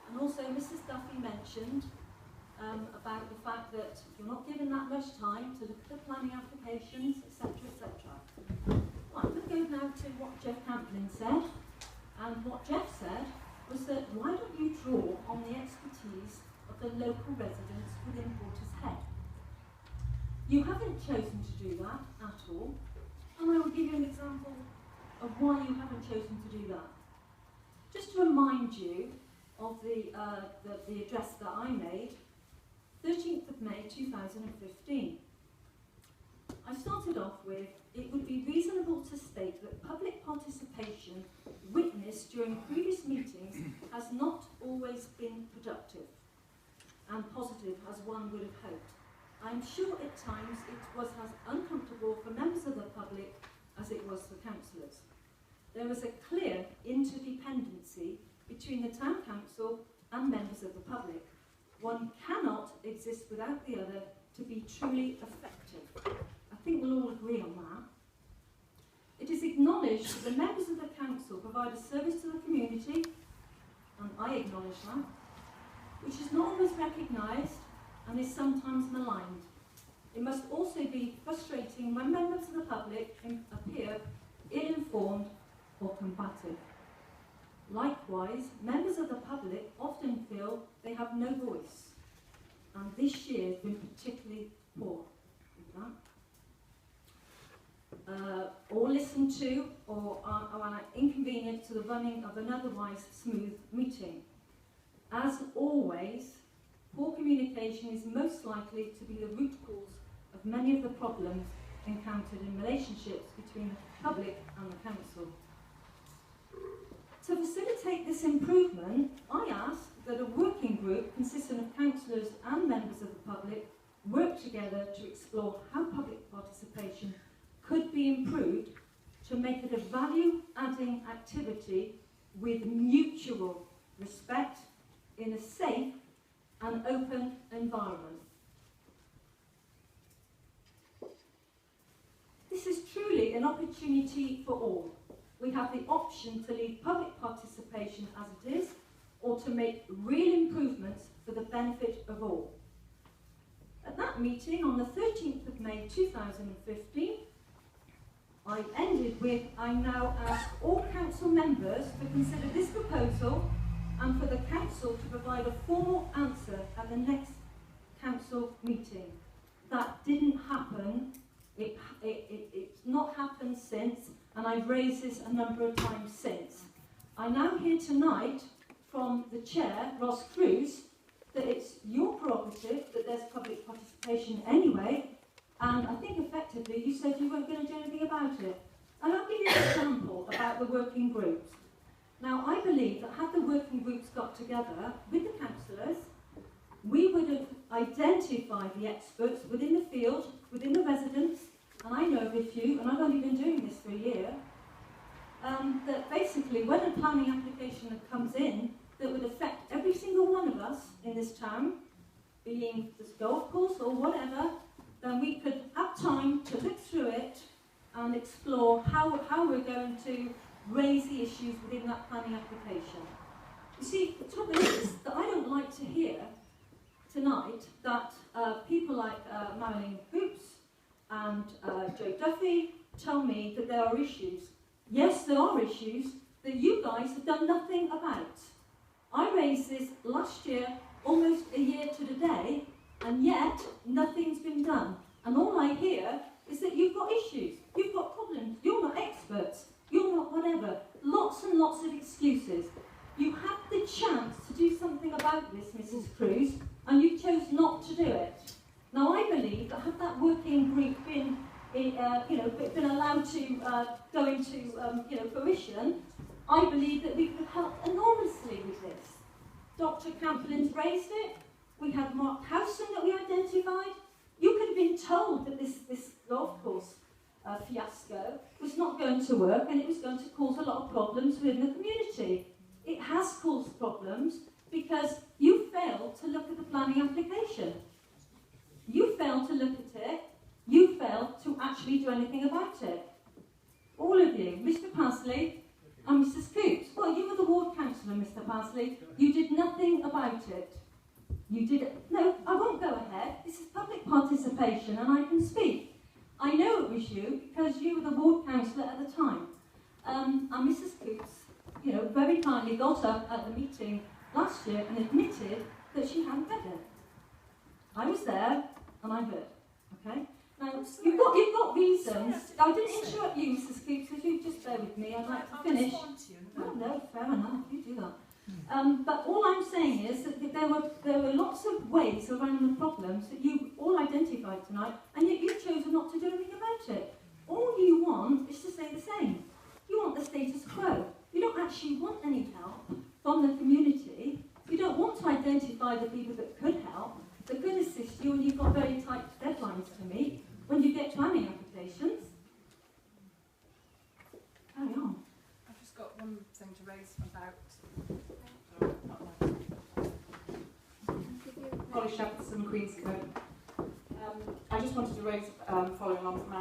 And also Mrs Duffy mentioned about the fact that you're not given that much time to look at the planning applications, etc., etc. Right, I'm going to go now to what Jeff Camplin said. And what Jeff said was that why don't you draw on the expertise of the local residents within Portishead? You haven't chosen to do that at all, and I will give you an example of why you haven't chosen to do that. Just to remind you of the address that I made, 13th of May 2015. I started off with, it would be reasonable to state that public participation witnessed during previous meetings has not always been productive and positive as one would have hoped. I am sure at times it was as uncomfortable for members of the public as it was for councillors. There was a clear interdependency between the town council and members of the public. One cannot exist without the other to be truly effective. I think we'll all agree on that. It is acknowledged that the members of the council provide a service to the community, and I acknowledge that, which is not always recognised and is sometimes maligned. It must also be frustrating when members of the public appear ill-informed or combative. Likewise, members of the public often feel they have no voice, and this year has been particularly poor with that. Or listened to, or are inconvenient to the running of an otherwise smooth meeting. As always, poor communication is most likely to be the root cause of many of the problems encountered in relationships between the public and the council. To facilitate this improvement, I asked that a working group consisting of councillors and members of the public work together to explore how public participation could be improved to make it a value-adding activity with mutual respect in a safe and open environment. This is truly an opportunity for all. We have the option to leave public participation as it is, or to make real improvements for the benefit of all. At that meeting on the 13th of May 2015, I ended with, I now ask all council members to consider this proposal and for the council to provide a formal answer at the next council meeting. That didn't happen. It's not happened since, and I've raised this a number of times since. I now hear tonight from the chair, Ros Cruse, that it's your prerogative that there's public participation anyway, and I think effectively you said you weren't going to do anything about it. And I'll give you an example about the working groups. Now, I believe that had the working groups got together with the councillors, we would have identified the experts within the field, within the residents, and I know of a few, and I've only been doing this for a year, that basically when a planning application that comes in that would affect every single one of us in this town, being this golf course or whatever, then we could have time to look through it and explore how we're going to raise the issues within that planning application. You see, the trouble is that I don't like to hear tonight that people like Marilyn Koops and Joe Duffy tell me that there are issues. Yes, there are issues that you guys have done nothing about. I raised this last year, almost a year to the day, and yet nothing's been done. And all I hear is that you've got issues, you've got problems, you're not experts, you're not whatever. Lots and lots of excuses. You had the chance to do something about this, Mrs Cruse, and you chose not to do it. Now, I believe that had that working group been allowed to go into fruition, I believe that we could help enormously with this. Dr. Camplin's raised it. We had Mark Howson that we identified. You could have been told that this golf course fiasco was not going to work and it was going to cause a lot of problems within the community. It has caused problems because you failed to look at the planning application. You failed to look at it. You failed to actually do anything about it. All of you, Mr Pasley and Mrs Koops. Well, you were the ward councillors. Councillor, Mr Parsley. You did nothing about it. You did it. No, I won't go ahead. This is public participation and I can speak. I know it was you because you were the ward councillor at the time. And Mrs Koops, you know, very kindly got up at the meeting last year and admitted that she hadn't read it. I was there and I heard. Okay? Now, you've got reasons. I didn't interrupt you, Mrs Koops, if you just bear with me, I'd like to finish. Oh, no, fair enough, you do that. But all I'm saying is that there were lots of ways around the problems that you all identified tonight, and yet you've chosen not to do anything about it. All you want is to stay the same. You want the status quo. You don't actually want any help from the community. You don't want to identify the people that could help, that could assist you, and you've got very tight deadlines to meet when you get planning applications. Carry on. I've just got one thing to raise about Portishead and Queenscote. I just wanted to raise, following on from